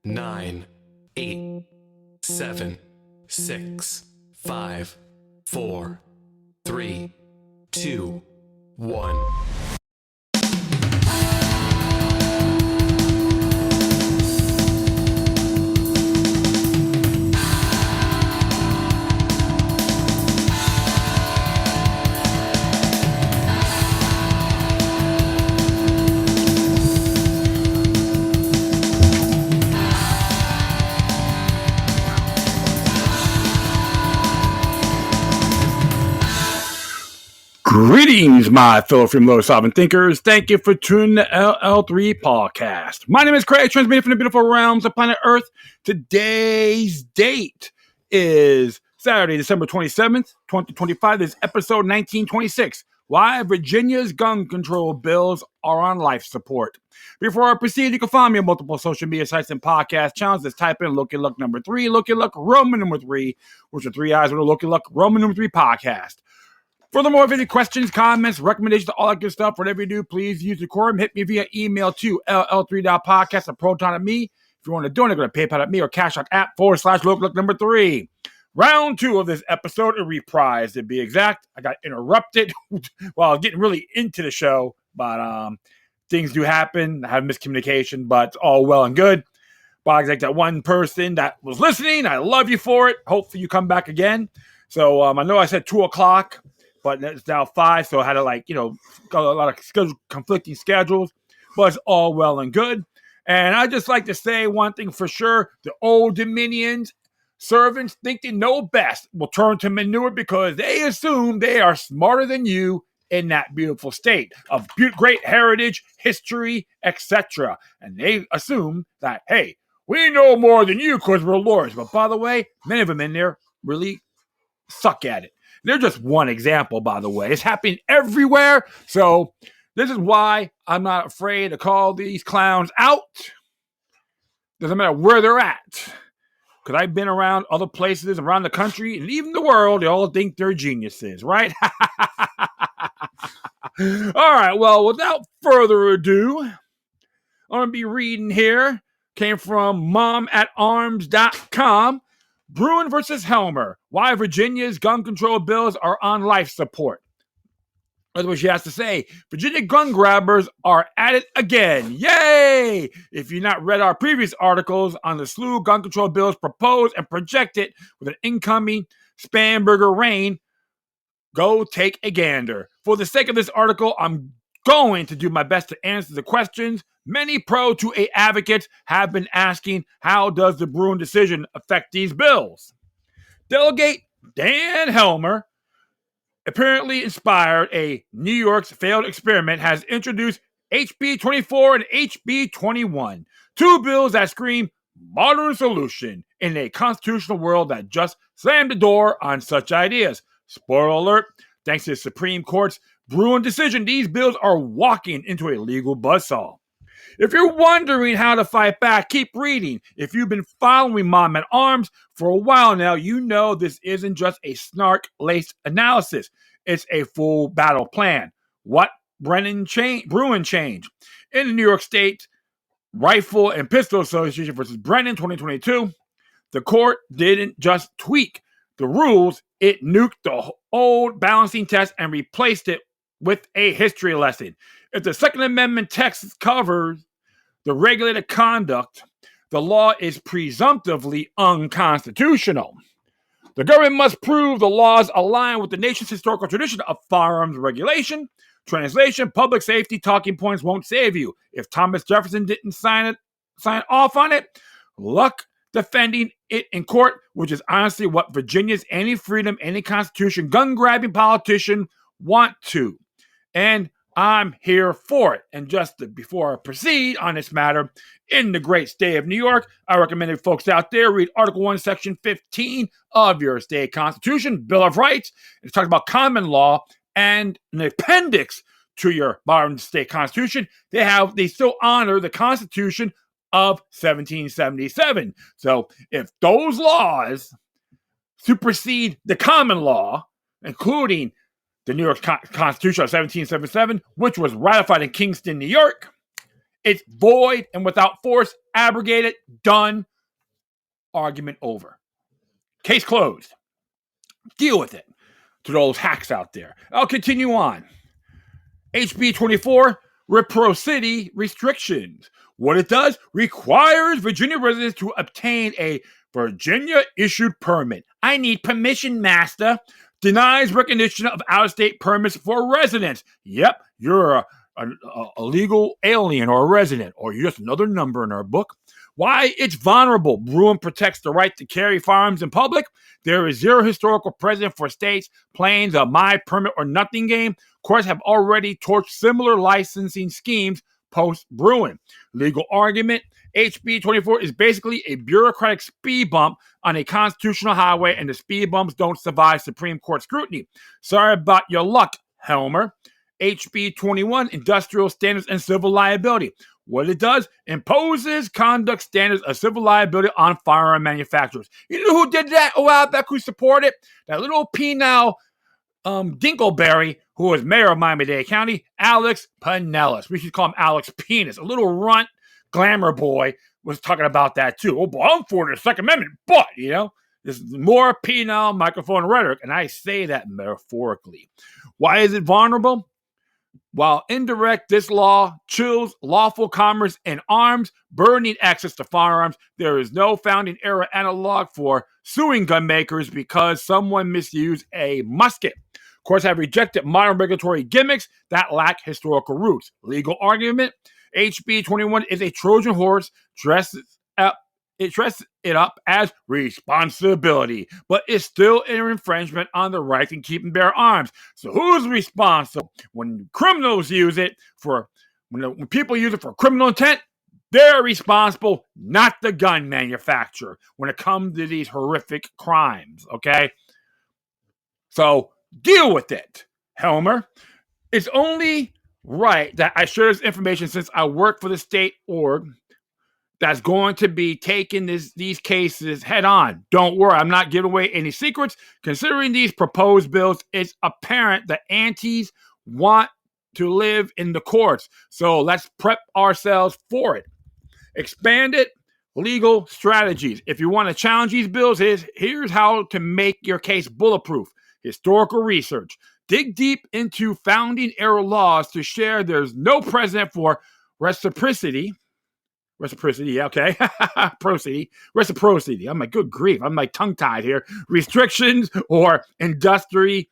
9, 8, 7, 6, 5, 4, 3, 2, 1. Greetings, my fellow free sovereign thinkers. Thank you for tuning the LL3 podcast. My name is Craig, transmitting from the beautiful realms of planet Earth. Today's date is Saturday, December 27th, 2025. This is episode 1926. Why Virginia's gun control bills are on life support. Before I proceed, you can find me on multiple social media sites and podcast channels. Just type in Look number 3, Look Roman number 3, which are 3 eyes with a Look Roman number 3 podcast. Furthermore, if any questions, comments, recommendations, all that good stuff, whatever you do, please use the quorum. Hit me via email to ll3.podcast@proton.me. If you want to donate, go to PayPal at me or Cash App /look number 3. Round 2 of this episode, a reprise to be exact. I got interrupted while I was getting really into the show, but things do happen. I have miscommunication, but it's all well and good. But I like that one person that was listening. I love you for it. Hopefully you come back again. So I know I said 2 o'clock. But it's now 5, so I had to, got a lot of conflicting schedules. But it's all well and good. And I just like to say one thing for sure. The Old Dominions servants think they know best will turn to manure because they assume they are smarter than you in that beautiful state of great heritage, history, etc. And they assume that, hey, we know more than you because we're lawyers. But by the way, many of them in there really suck at it. They're just one example, by the way. It's happening everywhere. So this is why I'm not afraid to call these clowns out. Doesn't matter where they're at. Because I've been around other places around the country and even the world. They all think they're geniuses, right? All right. Well, without further ado, I'm going to be reading here. Came from momatarms.com. Bruen versus Helmer, why Virginia's gun control bills are on life support. That's what she has to say. Virginia gun grabbers are at it again. Yay! If you've not read our previous articles on the slew of gun control bills proposed and projected with an incoming Spanberger reign, go take a gander. For the sake of this article, I'm going to do my best to answer the questions many pro-2A advocates have been asking. How does the Bruen decision affect these bills? Delegate Dan Helmer, apparently inspired a New York's failed experiment, has introduced HB 24 and HB 21, 2 bills that scream modern solution in a constitutional world that just slammed the door on such ideas. Spoiler alert, thanks to the Supreme Court's Bruen decision, these bills are walking into a legal buzzsaw. If you're wondering how to fight back, keep reading. If you've been following Mom at Arms for a while now, you know this isn't just a snark-laced analysis. It's a full battle plan. What Bruen changed? In the New York State Rifle and Pistol Association versus Brennan 2022, the court didn't just tweak the rules, it nuked the old balancing test and replaced it with a history lesson. If the Second Amendment text covers the regulated conduct, the law is presumptively unconstitutional. The government must prove the laws align with the nation's historical tradition of firearms regulation. Translation, public safety talking points won't save you. If Thomas Jefferson didn't sign off on it, luck defending it in court, which is honestly what Virginia's any freedom, any constitution, gun-grabbing politician want to. And I'm here for it. And just before I proceed on this matter, in the great state of New York, I recommend that folks out there read Article 1, Section 15 of your state constitution, Bill of Rights. It talks about common law and an appendix to your modern state constitution. They still honor the Constitution of 1777. So if those laws supersede the common law, including the New York Constitution of 1777, which was ratified in Kingston, New York, It's void and without force, abrogated, done, argument over. Case closed. Deal with it. To those hacks out there. I'll continue on. HB 24, reciprocity restrictions. What it does, requires Virginia residents to obtain a Virginia-issued permit. I need permission, master. Denies recognition of out-of-state permits for residents. Yep, you're a legal alien or a resident, or you're just another number in our book. Why? It's vulnerable. Bruen protects the right to carry firearms in public. There is zero historical precedent for states playing the my permit or nothing game. Courts have already torched similar licensing schemes post-Bruen. Legal argument, HB 24 is basically a bureaucratic speed bump on a constitutional highway, and the speed bumps don't survive Supreme Court scrutiny. Sorry about your luck, Helmer. HB 21, industrial standards and civil liability. What it does, imposes conduct standards of civil liability on firearm manufacturers. You know who did that a while back, who supported? That little penile Dinkleberry, who was mayor of Miami-Dade County, Alex Pinellas. We should call him Alex Penis. A little runt glamour boy was talking about that too. Oh, boy, I'm for the Second Amendment, but, there's more penile microphone rhetoric, and I say that metaphorically. Why is it vulnerable? While indirect, this law chills lawful commerce in arms, burdening access to firearms. There is no founding era analog for suing gun makers because someone misused a musket. Courts have rejected modern regulatory gimmicks that lack historical roots. Legal argument, HB 21 is a Trojan horse, dresses it up as responsibility, but it's still an infringement on the right to keep and bear arms. So who's responsible? When criminals use it when people use it for criminal intent, they're responsible, not the gun manufacturer, when it comes to these horrific crimes, okay? So deal with it, Helmer. It's only right that I share this information since I work for the state org that's going to be taking these cases head on. Don't worry, I'm not giving away any secrets. Considering these proposed bills, it's apparent the antis want to live in the courts. So let's prep ourselves for it. Expanded legal strategies. If you want to challenge these bills, here's how to make your case bulletproof. Historical research. Dig deep into founding era laws to share there's no precedent for reciprocity. Reciprocity, okay. Reciprocity. I'm like, good grief. I'm like tongue-tied here. Restrictions or industry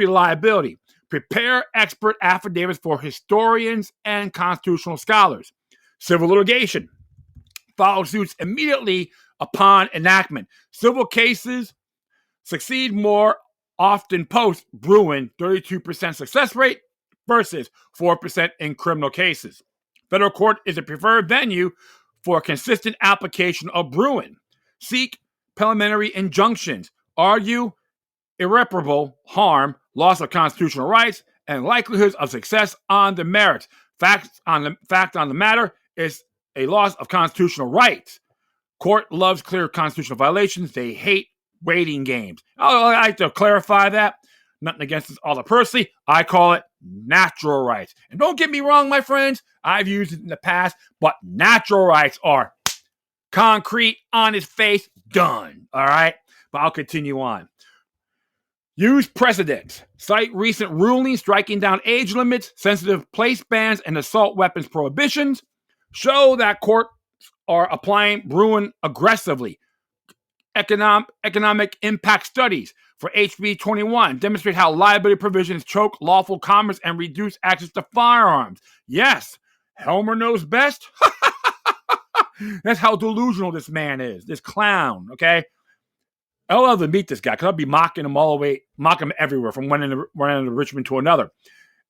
liability. Prepare expert affidavits for historians and constitutional scholars. Civil litigation. File suits immediately upon enactment. Civil cases succeed more often post-Bruen, 32% success rate versus 4% in criminal cases. Federal court is a preferred venue for a consistent application of Bruen. Seek preliminary injunctions. Argue irreparable harm, loss of constitutional rights, and likelihoods of success on the merits. Fact on the matter is a loss of constitutional rights. Court loves clear constitutional violations. They hate waiting games. I like to clarify that. Nothing against this all personally. I call it natural rights. And don't get me wrong, my friends. I've used it in the past, but natural rights are concrete, on his face, done. All right? But I'll continue on. Use precedents. Cite recent rulings striking down age limits, sensitive place bans, and assault weapons prohibitions. Show that courts are applying Bruen aggressively. Economic impact studies for HB 21 demonstrate how liability provisions choke lawful commerce and reduce access to firearms. Yes, Helmer knows best. That's how delusional this man is, this clown, okay? I'll love to meet this guy because I'll be mocking him everywhere from one end of Richmond to another.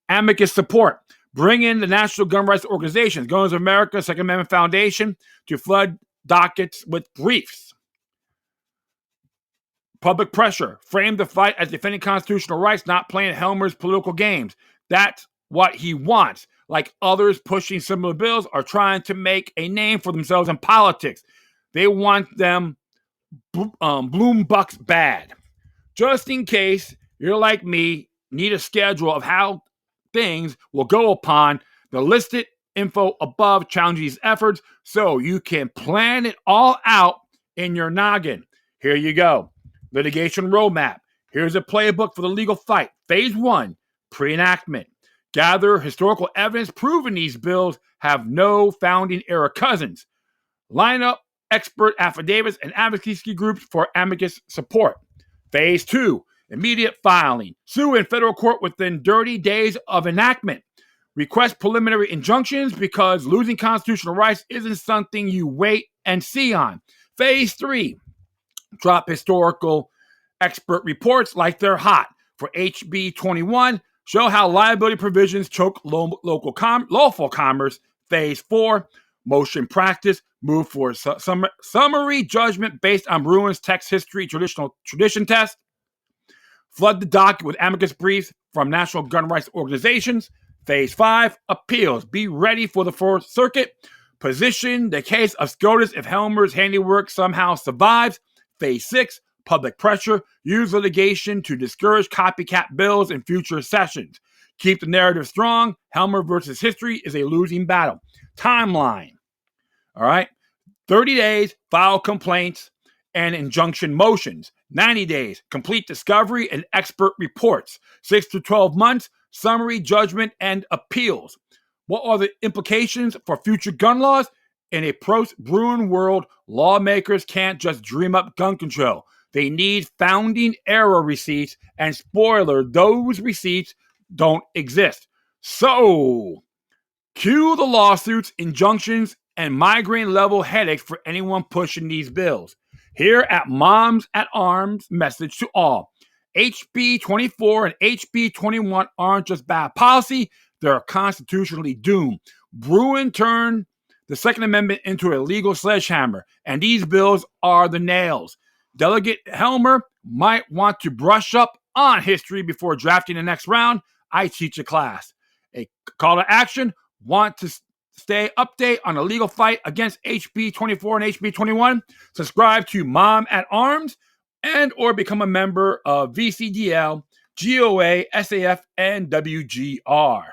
Amicus support. Bring in the National Gun Rights Organizations, Guns of America, Second Amendment Foundation to flood dockets with briefs. Public pressure. Frame the fight as defending constitutional rights, not playing Helmer's political games. That's what he wants. Like others pushing similar bills are trying to make a name for themselves in politics. They want them bloom bucks bad. Just in case you're like me, need a schedule of how things will go upon the listed info above challenging these efforts so you can plan it all out in your noggin. Here you go. Litigation roadmap. Here's a playbook for the legal fight. Phase 1, pre-enactment. Gather historical evidence proving these bills have no founding era cousins. Line up expert affidavits and advocacy groups for amicus support. Phase 2, immediate filing. Sue in federal court within 30 days of enactment. Request preliminary injunctions because losing constitutional rights isn't something you wait and see on. Phase 3, drop historical expert reports like they're hot. For HB 21, show how liability provisions choke lawful commerce. Phase 4, motion practice, move for summary judgment based on Bruen's text history tradition test. Flood the docket with amicus briefs from national gun rights organizations. Phase 5, appeals. Be ready for the Fourth Circuit. Position the case of SCOTUS if Helmer's handiwork somehow survives. Phase 6, public pressure. Use litigation to discourage copycat bills in future sessions. Keep the narrative strong. Helmer versus history is a losing battle. Timeline. All right. 30 days, file complaints and injunction motions. 90 days, complete discovery and expert reports. 6 to 12 months, summary judgment and appeals. What are the implications for future gun laws? In a post-Bruen world, lawmakers can't just dream up gun control. They need founding era receipts, and spoiler, those receipts don't exist. So, cue the lawsuits, injunctions, and migraine-level headaches for anyone pushing these bills. Here at Moms at Arms, message to all. HB 24 and HB 21 aren't just bad policy, they're constitutionally doomed. Bruen turned the Second Amendment into a legal sledgehammer, and these bills are the nails. Delegate Helmer might want to brush up on history before drafting the next round. I teach a class. A call to action, want to stay update on the legal fight against HB 24 and HB 21? Subscribe to Mom at Arms and or become a member of VCDL, GOA, SAF, and WGR.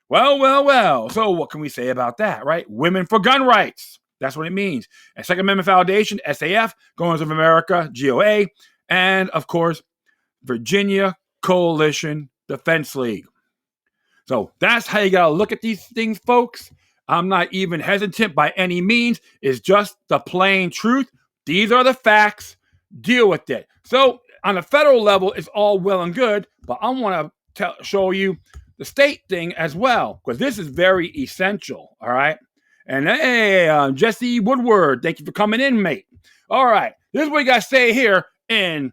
Well. So what can we say about that, right? Women for gun rights. That's what it means. And Second Amendment Foundation, SAF, Guns of America, GOA, and, of course, Virginia Coalition Defense League. So that's how you got to look at these things, folks. I'm not even hesitant by any means. It's just the plain truth. These are the facts. Deal with it. So on a federal level, it's all well and good, but I want to show you the state thing as well, because this is very essential, all right? And hey, Jesse Woodward, thank you for coming in, mate. All right, this is what you got to say here in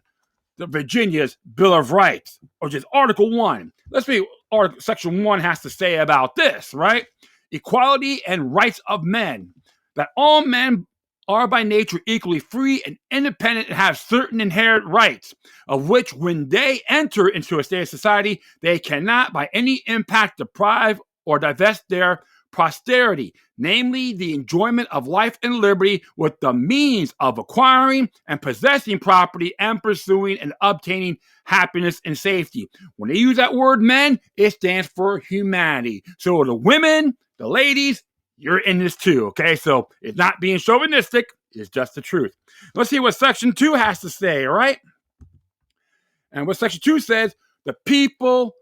the Virginia's Bill of Rights, or just Article 1. Let's see what Section 1 has to say about this, right? Equality and rights of men, that all men are by nature equally free and independent and have certain inherent rights, of which when they enter into a state of society, they cannot by any impact deprive or divest their posterity, namely the enjoyment of life and liberty with the means of acquiring and possessing property and pursuing and obtaining happiness and safety. When they use that word men, it stands for humanity. So the women, the ladies, you're in this too, okay? So it's not being chauvinistic, it's just the truth. Let's see what Section 2 has to say, all right? And what Section 2 says, the people,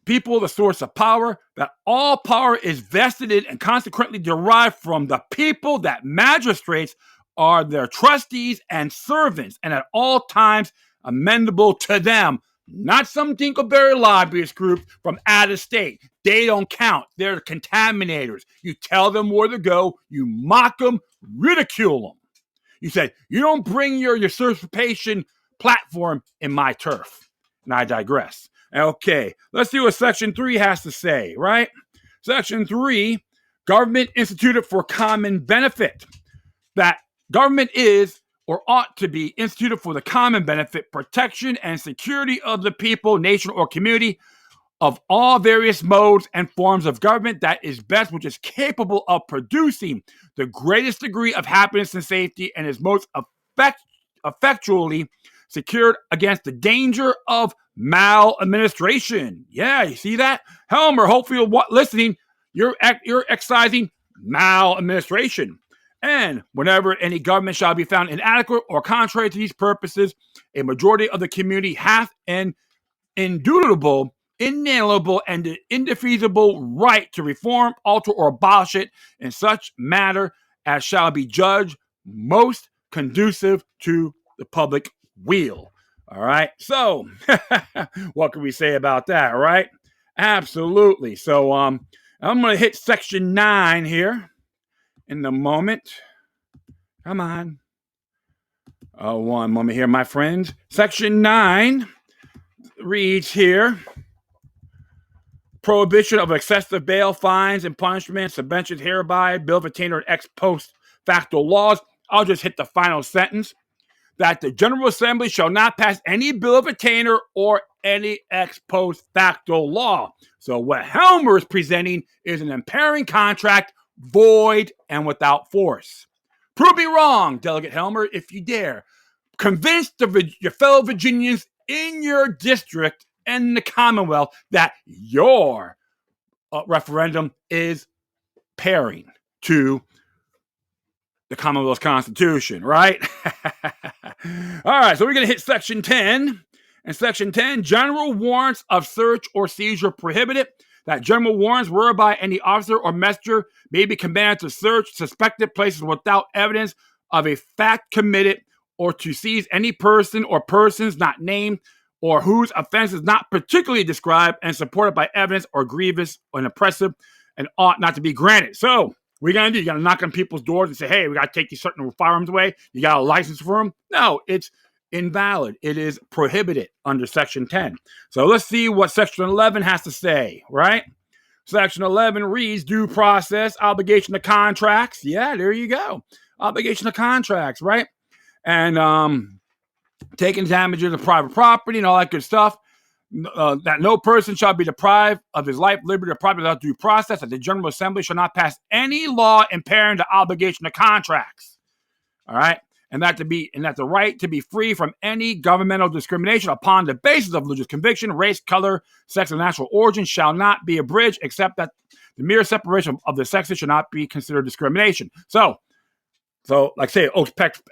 the source of power, that all power is vested in and consequently derived from the people, that magistrates are their trustees and servants, and at all times amendable to them. Not some Dinkleberry lobbyist group from out of state. They don't count. They're contaminators. You tell them where to go. You mock them, ridicule them. You say, you don't bring your usurpation platform in my turf. And I digress. Okay, let's see what Section 3 has to say, right? Section 3, government instituted for common benefit. That government is or ought to be instituted for the common benefit, protection, and security of the people, nation, or community of all various modes and forms of government that is best, which is capable of producing the greatest degree of happiness and safety and is most effectually secured against the danger of maladministration. Yeah, you see that? Helmer, hopefully you're listening. you're exercising maladministration. And whenever any government shall be found inadequate or contrary to these purposes, a majority of the community hath an indubitable, inalienable, and indefeasible right to reform, alter, or abolish it in such manner as shall be judged most conducive to the public weal. All right. So, what can we say about that? All right. Absolutely. So, I'm going to hit section 9 here in a moment. Come on. Oh, one moment here, my friends. Section 9 reads here: prohibition of excessive bail, fines, and punishments, subventions hereby, bill of attainder, and ex post facto laws. I'll just hit the final sentence: that the General Assembly shall not pass any bill of attainder or any ex post facto law. So what Helmer is presenting is an impairing contract, void and without force. Prove me wrong, Delegate Helmer, if you dare. Convince your fellow Virginians in your district and the Commonwealth that your referendum is pairing to the Commonwealth's Constitution, right? All right, so we're going to hit Section 10. And Section 10, general warrants of search or seizure prohibited. That general warrants whereby any officer or messenger may be commanded to search suspected places without evidence of a fact committed, or to seize any person or persons not named, or whose offense is not particularly described and supported by evidence or grievous and oppressive and ought not to be granted. So, what are you going to do? You're going to knock on people's doors and say, hey, we got to take these certain firearms away. You got a license for them? No, it's invalid. It is prohibited under Section 10. So let's see what Section 11 has to say, right? Section 11 reads due process, obligation to contracts. Yeah, there you go. Obligation to contracts, right? And taking damages of private property and all that good stuff. That no person shall be deprived of his life, liberty, or property without due process. That the General Assembly shall not pass any law impairing the obligation of contracts. All right, and that the right to be free from any governmental discrimination upon the basis of religious conviction, race, color, sex, and national origin shall not be abridged, except that the mere separation of the sexes should not be considered discrimination. So like say,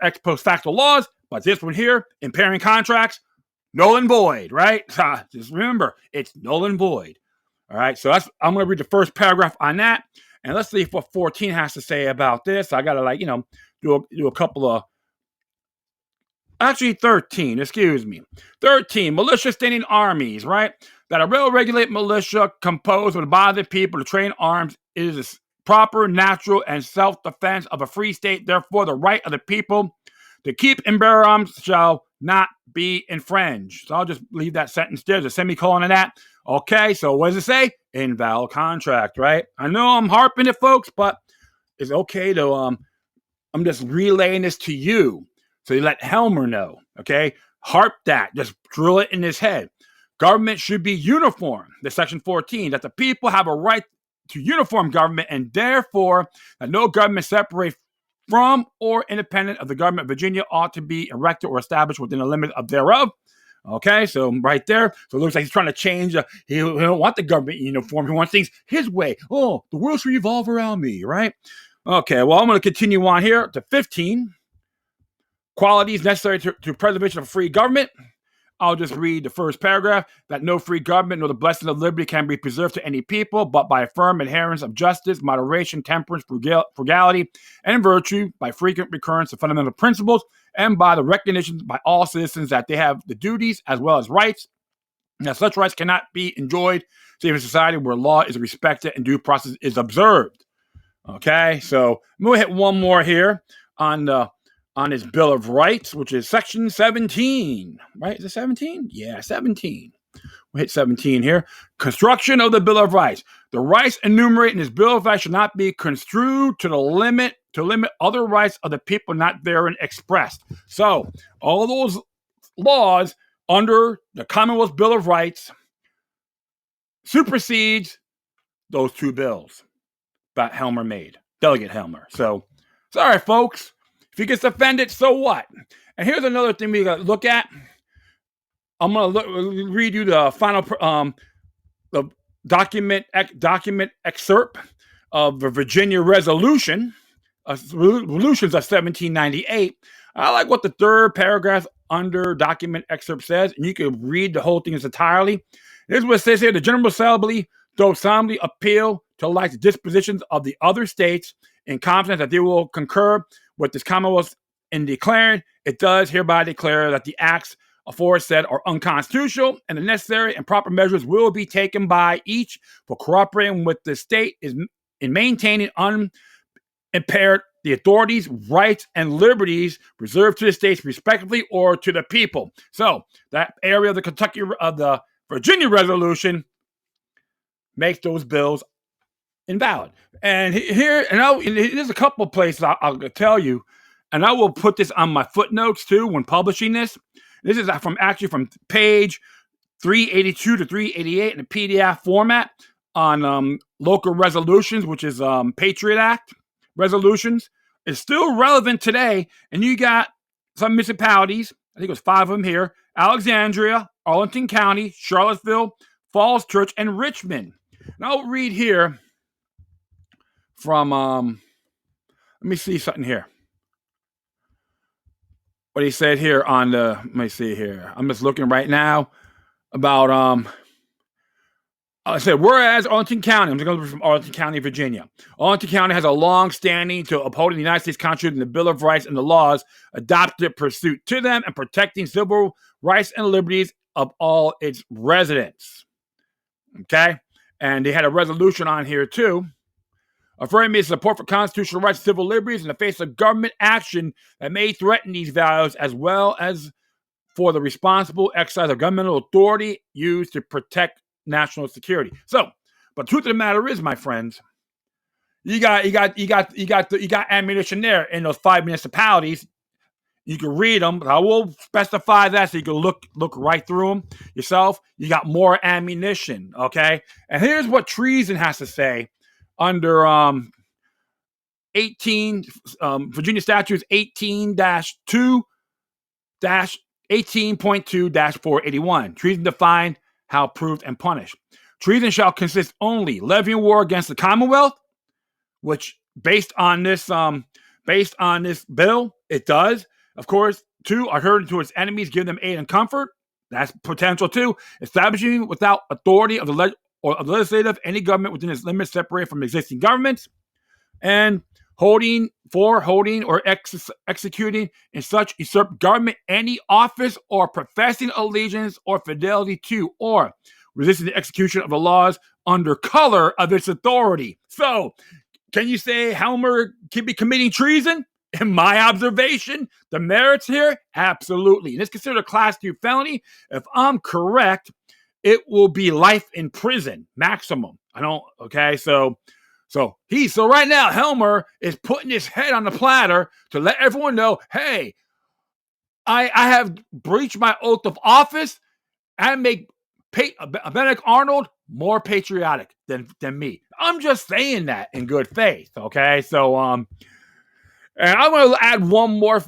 ex post facto laws, but this one here, impairing contracts, null and void, right? Just remember, it's null and void. All right, so I'm going to read the first paragraph on that, and let's see what 14 has to say about this. I got to do a couple of, actually 13, excuse me. 13, militia standing armies, right? That a well-regulated militia composed of a body of people to train arms is a proper, natural, and self-defense of a free state. Therefore, the right of the people to keep and bear arms shall not be infringed. So I'll just leave that sentence there. There's a semicolon in that. Okay, so what does it say? Invalid contract, right? I know I'm harping it, folks, but it's okay to, I'm just relaying this to you. So you let Helmer know, okay? Harp that. Just drill it in his head. Government should be uniform. The Section 14, that the people have a right to uniform government, and therefore that no government separate from or independent of the government of Virginia ought to be erected or established within the limit of thereof. Okay, so right there. So it looks like he's trying to change. He don't want the government uniform. He wants things his way. Oh, the world should revolve around me, right? Okay, well, I'm going to continue on here to 15. Qualities necessary to preservation of a free government. I'll just read the first paragraph. That no free government nor the blessing of liberty can be preserved to any people, but by a firm adherence of justice, moderation, temperance, frugality, and virtue, by frequent recurrence of fundamental principles, and by the recognition by all citizens that they have the duties as well as rights. Now, such rights cannot be enjoyed save in a society where law is respected and due process is observed. Okay, so I'm going to hit one more here on his Bill of Rights, which is Section 17, right? Is it 17? Yeah, 17. We'll hit 17 here. Construction of the Bill of Rights. The rights enumerated in his Bill of Rights should not be construed to limit other rights of the people not therein expressed. So, all those laws under the Commonwealth Bill of Rights supersedes those two bills that Helmer made, Delegate Helmer. So, sorry, folks. If he gets offended, so what? And here's another thing we got to look at. I'm going to read you the final, the document excerpt of the Virginia resolutions of 1798. I like what the third paragraph under document excerpt says, and you can read the whole thing entirely. This is what it says here: the General Assembly does solemnly appeal to elect the dispositions of the other states in confidence that they will concur with this Commonwealth in declaring it does hereby declare that the acts aforesaid are unconstitutional, and the necessary and proper measures will be taken by each for cooperating with the state in maintaining unimpaired the authorities, rights, and liberties reserved to the states respectively or to the people. So that area of the Virginia resolution makes those bills invalid. And there's a couple of places I'll tell you, and I will put this on my footnotes too when publishing this. This is from page 382 to 388 in the PDF format on local resolutions, which is Patriot Act resolutions. It's still relevant today, and you got some municipalities, I think it was 5 of them here: Alexandria, Arlington County, Charlottesville, Falls Church, and Richmond. And I'll read here from, let me see something here. What he said here on let me see here. I'm just looking right now about, I said, whereas Arlington County, I'm going to go from Arlington County, Virginia. Arlington County has a long standing to upholding the United States Constitution and the Bill of Rights and the laws adopted pursuant to them and protecting civil rights and liberties of all its residents. Okay? And they had a resolution on here too, affirming its support for constitutional rights and civil liberties in the face of government action that may threaten these values, as well as for the responsible exercise of governmental authority used to protect national security. So, but the truth of the matter is, my friends, you got ammunition there in those 5 municipalities. You can read them. I will specify that so you can look right through them yourself. You got more ammunition, okay? And here's what Treason has to say under 18 Virginia Statutes 18-2-18.2-481. Treason defined, how proved and punished. Treason shall consist only levying war against the Commonwealth, which based on this bill, it does. Of course, 2, adhering to its enemies, give them aid and comfort. That's potential 2. Establishing without authority of the legislative any government within its limits separated from existing governments, and holding or executing in such usurped government any office or professing allegiance or fidelity to or resisting the execution of the laws under color of its authority. So, can you say Helmer can be committing treason? In my observation, the merits here, absolutely. And it's considered a class 2 felony. If I'm correct, it will be life in prison, maximum. So right now, Helmer is putting his head on the platter to let everyone know, hey, I have breached my oath of office and make Benedict Arnold more patriotic than me. I'm just saying that in good faith, okay? So, and I'm going to add one more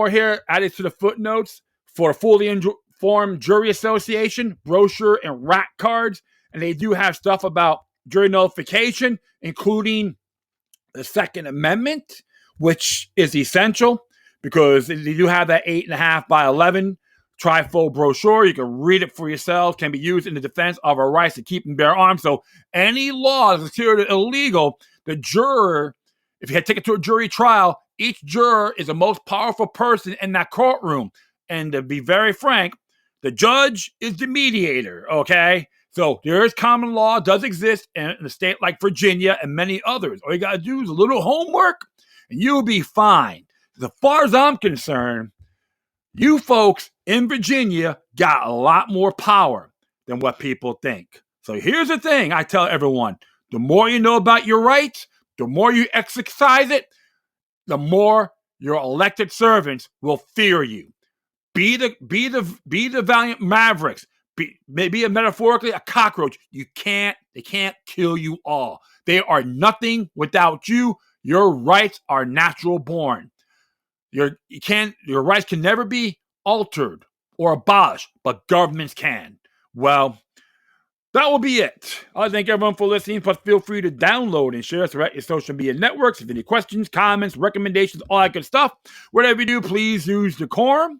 here, added to the footnotes for fully informed jury association, brochure, and rat cards. And they do have stuff about jury nullification, including the Second Amendment, which is essential because they do have that 8.5 by 11 trifold brochure. You can read it for yourself. Can be used in the defense of our rights to keep and bear arms. So any law that's considered illegal, the juror, if you had to take it to a jury trial, each juror is the most powerful person in that courtroom. And to be very frank, the judge is the mediator, okay? So there is common law, does exist in a state like Virginia and many others. All you got to do is a little homework, and you'll be fine. As far as I'm concerned, you folks in Virginia got a lot more power than what people think. So here's the thing I tell everyone. The more you know about your rights, the more you exercise it, the more your elected servants will fear you. Be the valiant mavericks. Be metaphorically a cockroach. They can't kill you all. They are nothing without you. Your rights are natural born. Your rights can never be altered or abolished, but governments can. Well, That will be it. I thank everyone for listening. Plus, feel free to download and share us throughout your social media networks. If you have any questions, comments, recommendations, all that good stuff, whatever you do, please use decorum.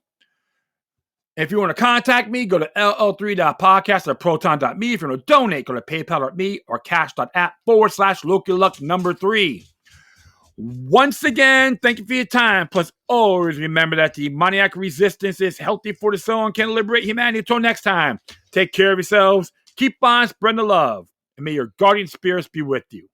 If you want to contact me, go to ll3.podcast@proton.me. If you want to donate, go to paypal.me or cash.app/LokiLux3. Once again, thank you for your time. Plus, always remember that the demoniac resistance is healthy for the soul and can liberate humanity. Until next time, take care of yourselves. Keep on spreading the love. And may your guardian spirits be with you.